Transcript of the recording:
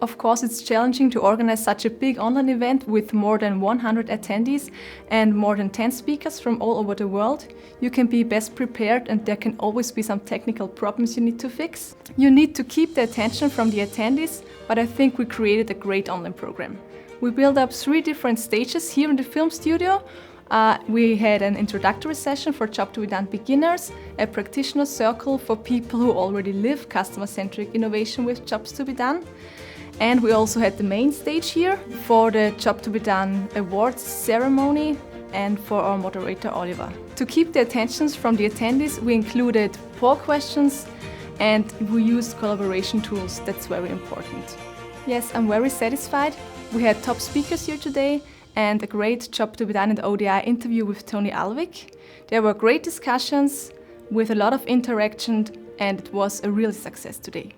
Of course, it's challenging to organize such a big online event with more than 100 attendees and more than 10 speakers from all over the world. You can be best prepared and there can always be some technical problems you need to fix. You need to keep the attention from the attendees, but I think we created a great online program. We built up 3 different stages here in the film studio. We had an introductory session for job-to-be-done beginners, a practitioner circle for people who already live customer-centric innovation with jobs to be done. And we also had the main stage here for the Job to be Done awards ceremony and for our moderator Oliver. To keep the attentions from the attendees, we included poll questions and we used collaboration tools. That's very important. Yes, I'm very satisfied. We had top speakers here today and a great Job to be Done and ODI interview with Tony Alvik. There were great discussions with a lot of interaction and it was a real success today.